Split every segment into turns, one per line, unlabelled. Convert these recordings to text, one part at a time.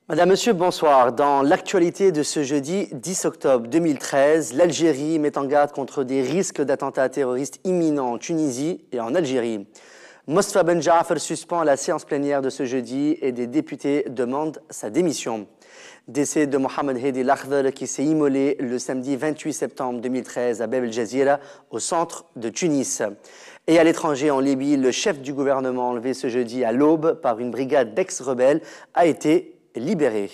Madame, Monsieur, bonsoir. Dans l'actualité de ce jeudi 10 octobre 2013, l'Algérie met en garde contre des risques d'attentats terroristes imminents en Tunisie et en Algérie. Mostafa Ben Ja'far suspend la séance plénière de ce jeudi et des députés demandent sa démission. Décès de Mohamed Hedi Lakhdar qui s'est immolé le samedi 28 septembre 2013 à Bab el Jazira, au centre de Tunis. Et à l'étranger, en Libye, le chef du gouvernement enlevé ce jeudi à l'aube par une brigade d'ex-rebelles a été libéré.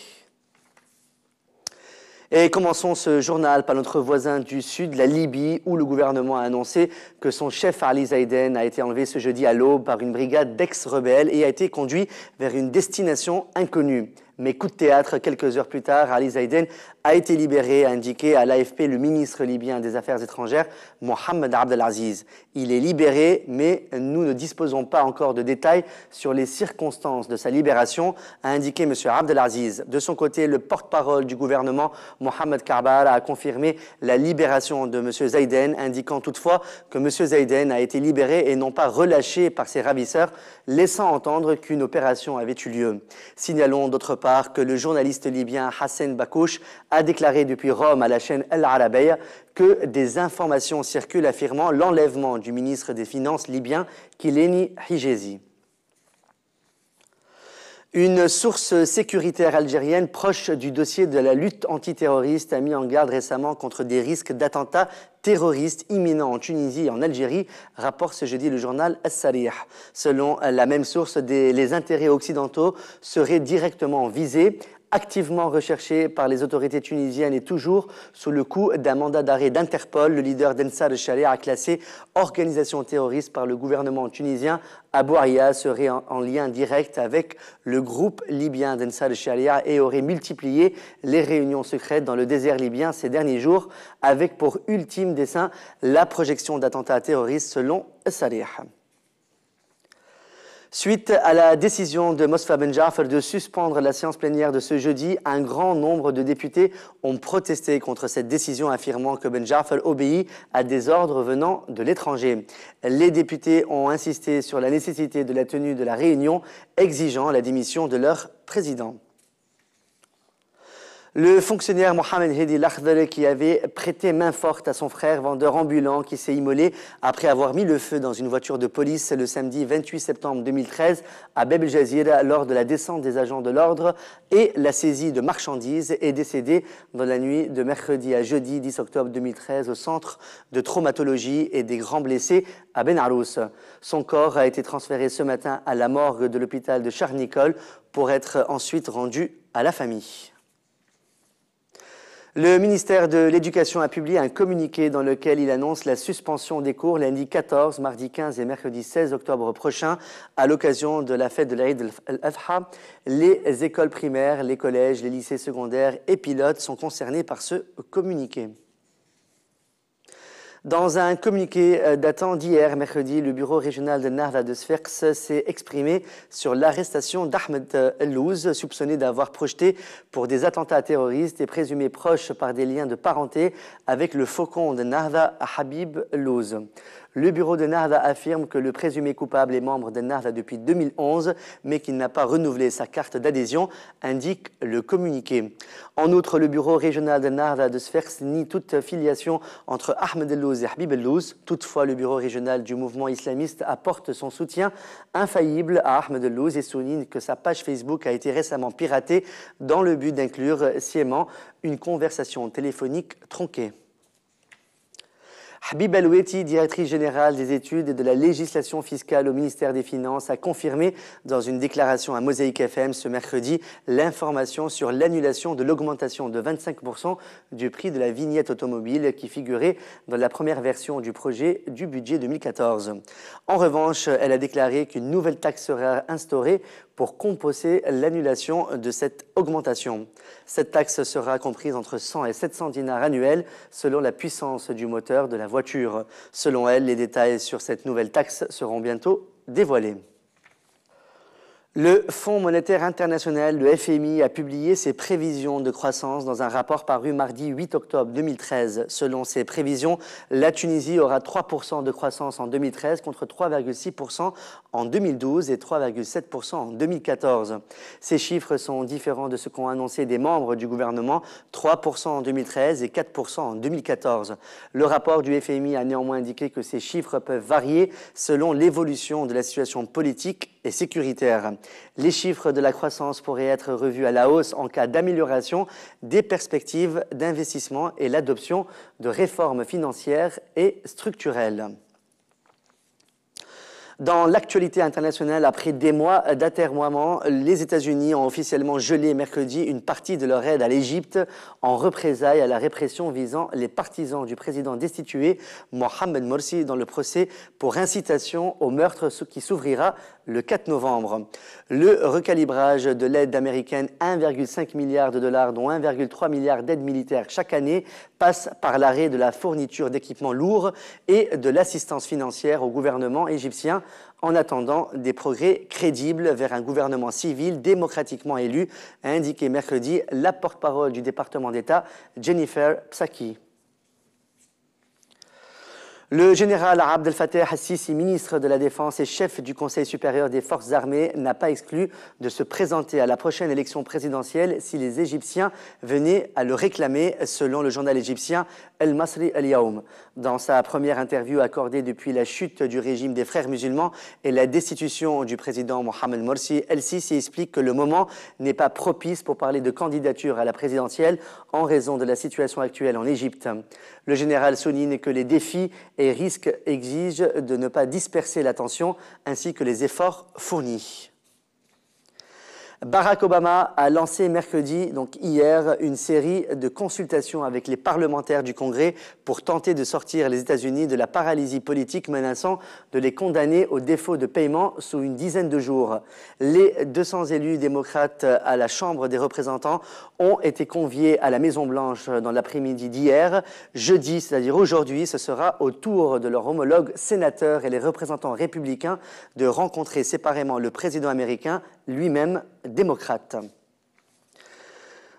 Et commençons ce journal par notre voisin du sud, la Libye, où le gouvernement a annoncé que son chef Ali Zaiden a été enlevé ce jeudi à l'aube par une brigade d'ex-rebelles et a été conduit vers une destination inconnue. Mais coup de théâtre, quelques heures plus tard, Ali Zaiden a été libéré, a indiqué à l'AFP le ministre libyen des Affaires étrangères, Mohamed Abdelaziz. Il est libéré, mais nous ne disposons pas encore de détails sur les circonstances de sa libération, a indiqué M. Abdelaziz. De son côté, le porte-parole du gouvernement, Mohamed Karbar, a confirmé la libération de M. Zaiden, indiquant toutefois que M. Zaiden a été libéré et non pas relâché par ses ravisseurs, laissant entendre qu'une opération avait eu lieu. Signalons d'autre part que le journaliste libyen Hassan Bakouche a déclaré depuis Rome à la chaîne El Arabiya que des informations circulent affirmant l'enlèvement du ministre des Finances libyen Kileni Hijazi. Une source sécuritaire algérienne proche du dossier de la lutte antiterroriste a mis en garde récemment contre des risques d'attentats terroristes imminents en Tunisie et en Algérie, rapporte ce jeudi le journal As-Sarih. Selon la même source, les intérêts occidentaux seraient directement visés, activement recherché par les autorités tunisiennes et toujours sous le coup d'un mandat d'arrêt d'Interpol. Le leader d'Ensar al-Sharia a classé organisation terroriste par le gouvernement tunisien. Abou Aria serait en lien direct avec le groupe libyen d'Ensar al-Sharia et aurait multiplié les réunions secrètes dans le désert libyen ces derniers jours avec pour ultime dessein la projection d'attentats terroristes selon As-Sarih. Suite à la décision de Mostafa Ben Ja'far de suspendre la séance plénière de ce jeudi, un grand nombre de députés ont protesté contre cette décision, affirmant que Ben Ja'far obéit à des ordres venant de l'étranger. Les députés ont insisté sur la nécessité de la tenue de la réunion, exigeant la démission de leur président. Le fonctionnaire Mohamed Hedi Lakhdar, qui avait prêté main forte à son frère vendeur ambulant qui s'est immolé après avoir mis le feu dans une voiture de police le samedi 28 septembre 2013 à Bab el Jazira lors de la descente des agents de l'ordre et la saisie de marchandises, est décédé dans la nuit de mercredi à jeudi 10 octobre 2013 au centre de traumatologie et des grands blessés à Ben Arous. Son corps a été transféré ce matin à la morgue de l'hôpital de Charles-Nicolle pour être ensuite rendu à la famille. Le ministère de l'Éducation a publié un communiqué dans lequel il annonce la suspension des cours lundi 14, mardi 15 et mercredi 16 octobre prochain à l'occasion de la fête de l'Aïd al-Adha. Les écoles primaires, les collèges, les lycées secondaires et pilotes sont concernés par ce communiqué. Dans un communiqué datant d'hier, mercredi, le bureau régional de Nahda de Sfax s'est exprimé sur l'arrestation d'Ahmed Louz, soupçonné d'avoir projeté pour des attentats terroristes et présumé proche par des liens de parenté avec le faucon de Nahda, Habib Louz. Le bureau de Nahda affirme que le présumé coupable est membre de Nahda depuis 2011, mais qu'il n'a pas renouvelé sa carte d'adhésion, indique le communiqué. En outre, le bureau régional de Nahda de Sfax nie toute filiation entre Ahmed Louz et Habib Louz. Toutefois, le bureau régional du mouvement islamiste apporte son soutien infaillible à Ahmed Louz et souligne que sa page Facebook a été récemment piratée dans le but d'inclure sciemment une conversation téléphonique tronquée. Habib Aloueti, directrice générale des études et de la législation fiscale au ministère des Finances, a confirmé dans une déclaration à Mosaïque FM ce mercredi l'information sur l'annulation de l'augmentation de 25% du prix de la vignette automobile qui figurait dans la première version du projet du budget 2014. En revanche, elle a déclaré qu'une nouvelle taxe sera instaurée pour compenser l'annulation de cette augmentation. Cette taxe sera comprise entre 100 et 700 dinars annuels selon la puissance du moteur de la voiture. Selon elle, les détails sur cette nouvelle taxe seront bientôt dévoilés. Le Fonds monétaire international, le FMI, a publié ses prévisions de croissance dans un rapport paru mardi 8 octobre 2013. Selon ses prévisions, la Tunisie aura 3% de croissance en 2013 contre 3,6% en 2012 et 3,7% en 2014. Ces chiffres sont différents de ce qu'ont annoncé des membres du gouvernement, 3% en 2013 et 4% en 2014. Le rapport du FMI a néanmoins indiqué que ces chiffres peuvent varier selon l'évolution de la situation politique et sécuritaire. Les chiffres de la croissance pourraient être revus à la hausse en cas d'amélioration des perspectives d'investissement et l'adoption de réformes financières et structurelles. Dans l'actualité internationale, après des mois d'atermoiement, les États-Unis ont officiellement gelé mercredi une partie de leur aide à l'Égypte en représailles à la répression visant les partisans du président destitué Mohamed Morsi dans le procès pour incitation au meurtre qui s'ouvrira le 4 novembre. Le recalibrage de l'aide américaine, 1,5 milliard de dollars, dont 1,3 milliard d'aides militaires chaque année, passe par l'arrêt de la fourniture d'équipements lourds et de l'assistance financière au gouvernement égyptien en attendant des progrès crédibles vers un gouvernement civil démocratiquement élu, a indiqué mercredi la porte-parole du département d'État, Jennifer Psaki. Le général Abdel Fattah al-Sisi, ministre de la Défense et chef du Conseil supérieur des forces armées, n'a pas exclu de se présenter à la prochaine élection présidentielle si les Égyptiens venaient à le réclamer, selon le journal égyptien El Masri Al-Yaoum. Dans sa première interview accordée depuis la chute du régime des frères musulmans et la destitution du président Mohamed Morsi, El-Sisi explique que le moment n'est pas propice pour parler de candidature à la présidentielle en raison de la situation actuelle en Égypte. Le général souligne que les défis et risques exigent de ne pas disperser l'attention ainsi que les efforts fournis. Barack Obama a lancé mercredi, donc hier, une série de consultations avec les parlementaires du Congrès pour tenter de sortir les États-Unis de la paralysie politique menaçant de les condamner au défaut de paiement sous une dizaine de jours. Les 200 élus démocrates à la Chambre des représentants ont été conviés à la Maison-Blanche dans l'après-midi d'hier. Jeudi, c'est-à-dire aujourd'hui, ce sera au tour de leurs homologues sénateurs et les représentants républicains de rencontrer séparément le président américain, lui-même démocrate.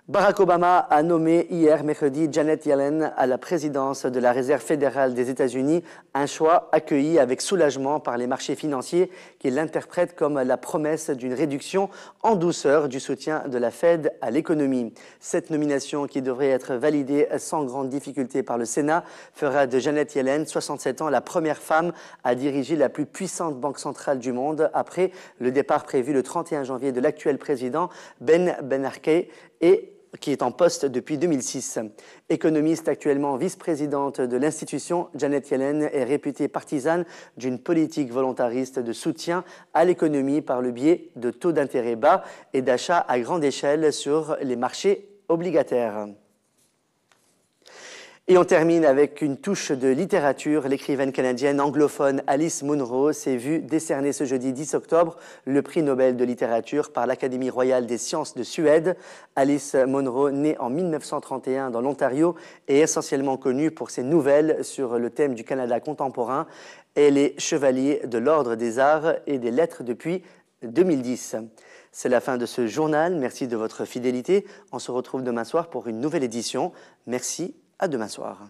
Barack Obama a nommé hier, mercredi, Janet Yellen à la présidence de la Réserve fédérale des États-Unis, un choix accueilli avec soulagement par les marchés financiers qui l'interprètent comme la promesse d'une réduction en douceur du soutien de la Fed à l'économie. Cette nomination, qui devrait être validée sans grande difficulté par le Sénat, fera de Janet Yellen, 67 ans, la première femme à diriger la plus puissante banque centrale du monde après le départ prévu le 31 janvier de l'actuel président Ben Bernanke et qui est en poste depuis 2006. Économiste actuellement vice-présidente de l'institution, Janet Yellen est réputée partisane d'une politique volontariste de soutien à l'économie par le biais de taux d'intérêt bas et d'achats à grande échelle sur les marchés obligataires. Et on termine avec une touche de littérature. L'écrivaine canadienne anglophone Alice Munro s'est vue décerner ce jeudi 10 octobre le prix Nobel de littérature par l'Académie royale des sciences de Suède. Alice Munro, née en 1931 dans l'Ontario, est essentiellement connue pour ses nouvelles sur le thème du Canada contemporain. Elle est chevalier de l'Ordre des Arts et des Lettres depuis 2010. C'est la fin de ce journal. Merci de votre fidélité. On se retrouve demain soir pour une nouvelle édition. Merci. À demain soir.